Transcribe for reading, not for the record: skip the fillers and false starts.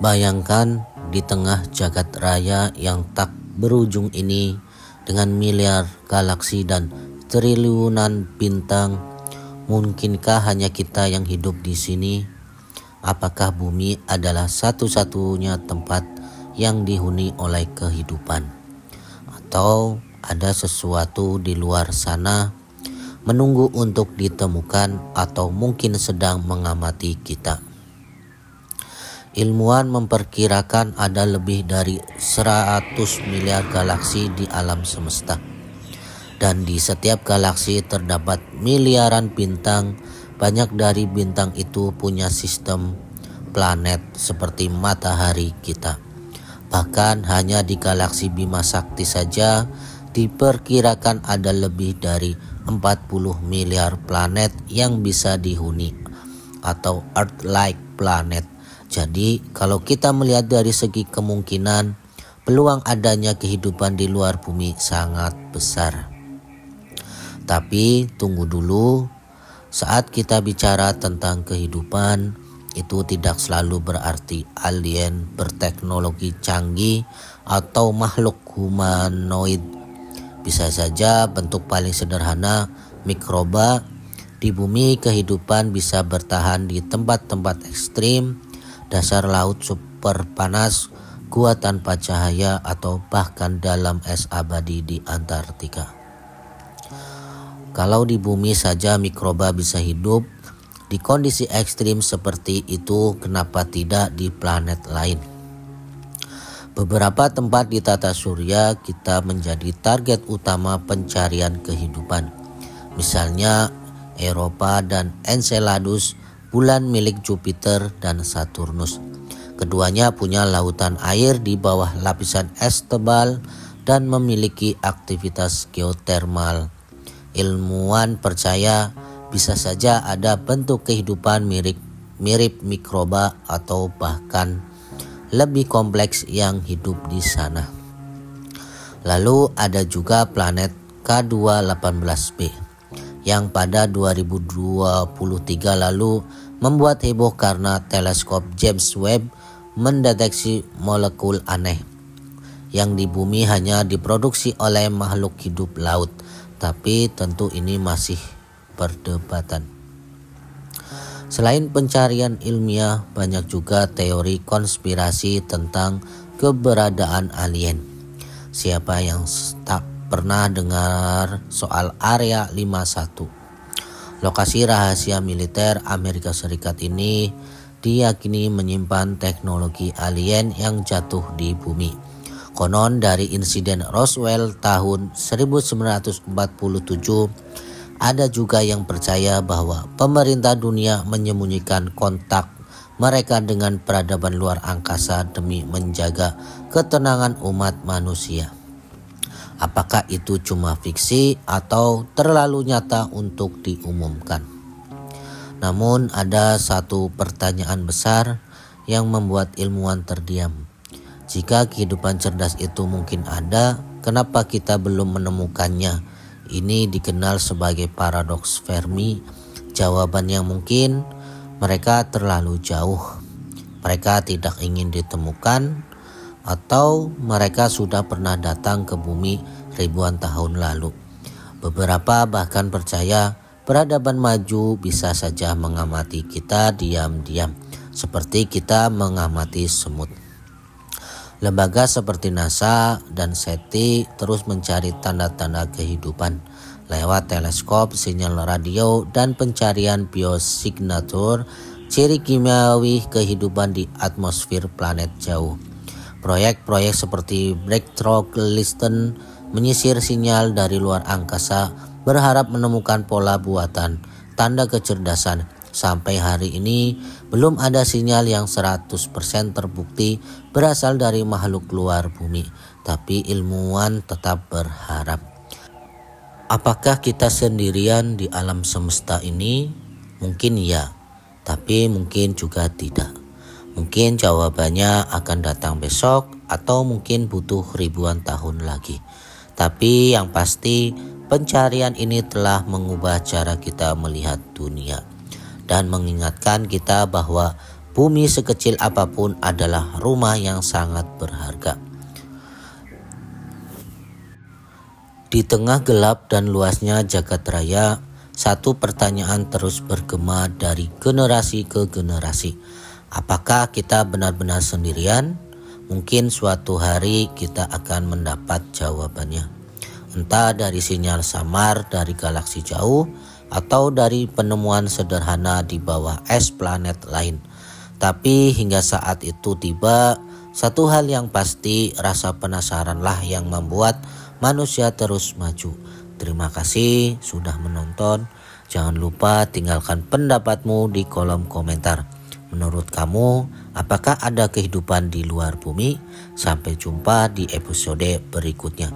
Bayangkan di tengah jagat raya yang tak berujung ini, dengan miliar galaksi dan triliunan bintang, mungkinkah hanya kita yang hidup di sini? Apakah bumi adalah satu-satunya tempat yang dihuni oleh kehidupan? Atau ada sesuatu di luar sana menunggu untuk ditemukan atau mungkin sedang mengamati kita? Ilmuwan memperkirakan ada lebih dari 100 miliar galaksi di alam semesta. Dan di setiap galaksi terdapat miliaran bintang. Banyak dari bintang itu punya sistem planet seperti matahari kita. Bahkan hanya di galaksi Bima Sakti saja diperkirakan ada lebih dari 40 miliar planet yang bisa dihuni atau Earth-like planet. Jadi kalau kita melihat dari segi kemungkinan, peluang adanya kehidupan di luar bumi sangat besar. Tapi tunggu dulu, saat kita bicara tentang kehidupan, itu tidak selalu berarti alien berteknologi canggih atau makhluk humanoid. Bisa saja bentuk paling sederhana, mikroba. Di bumi kehidupan bisa bertahan di tempat-tempat ekstrim, dasar laut super panas, gua tanpa cahaya, atau bahkan dalam es abadi di Antartika. Kalau di bumi saja mikroba bisa hidup di kondisi ekstrim seperti itu, kenapa tidak di planet lain? Beberapa tempat di tata surya kita menjadi target utama pencarian kehidupan. Misalnya Eropa dan Enceladus, bulan milik Jupiter dan Saturnus. Keduanya punya lautan air di bawah lapisan es tebal dan memiliki aktivitas geotermal. Ilmuwan percaya bisa saja ada bentuk kehidupan mirip mikroba atau bahkan lebih kompleks yang hidup di sana. Lalu ada juga planet K2-18b yang pada 2023 lalu membuat heboh karena teleskop James Webb mendeteksi molekul aneh yang di bumi hanya diproduksi oleh makhluk hidup laut. Tapi tentu ini masih perdebatan. Selain pencarian ilmiah, banyak juga teori konspirasi tentang keberadaan alien. Siapa yang tak pernah dengar soal Area 51? Lokasi rahasia militer Amerika Serikat ini diyakini menyimpan teknologi alien yang jatuh di bumi. Konon dari insiden Roswell tahun 1947, ada juga yang percaya bahwa pemerintah dunia menyembunyikan kontak mereka dengan peradaban luar angkasa demi menjaga ketenangan umat manusia. Apakah itu cuma fiksi atau terlalu nyata untuk diumumkan? Namun ada satu pertanyaan besar yang membuat ilmuwan terdiam. Jika kehidupan cerdas itu mungkin ada, kenapa kita belum menemukannya? Ini dikenal sebagai paradoks Fermi. Jawabannya mungkin mereka terlalu jauh, mereka tidak ingin ditemukan, atau mereka sudah pernah datang ke bumi ribuan tahun lalu. Beberapa bahkan percaya peradaban maju bisa saja mengamati kita diam-diam, seperti kita mengamati semut. Lembaga seperti NASA dan SETI terus mencari tanda-tanda kehidupan lewat teleskop, sinyal radio, dan pencarian biosignatur, ciri kimiawi kehidupan di atmosfer planet jauh. Proyek-proyek seperti Breakthrough Listen menyisir sinyal dari luar angkasa, berharap menemukan pola buatan, tanda kecerdasan. Sampai hari ini belum ada sinyal yang 100% terbukti berasal dari makhluk luar bumi, tapi ilmuwan tetap berharap. Apakah kita sendirian di alam semesta ini? Mungkin ya, tapi mungkin juga tidak. Mungkin jawabannya akan datang besok atau mungkin butuh ribuan tahun lagi. Tapi yang pasti pencarian ini telah mengubah cara kita melihat dunia dan mengingatkan kita bahwa Bumi sekecil apapun adalah rumah yang sangat berharga. Di tengah gelap dan luasnya jagat raya, satu pertanyaan terus bergema dari generasi ke generasi. Apakah kita benar-benar sendirian? Mungkin suatu hari kita akan mendapat jawabannya. Entah dari sinyal samar dari galaksi jauh atau dari penemuan sederhana di bawah es planet lain. Tapi hingga saat itu tiba, satu hal yang pasti, rasa penasaranlah yang membuat manusia terus maju. Terima kasih sudah menonton. Jangan lupa tinggalkan pendapatmu di kolom komentar. Menurut kamu, apakah ada kehidupan di luar bumi? Sampai jumpa di episode berikutnya.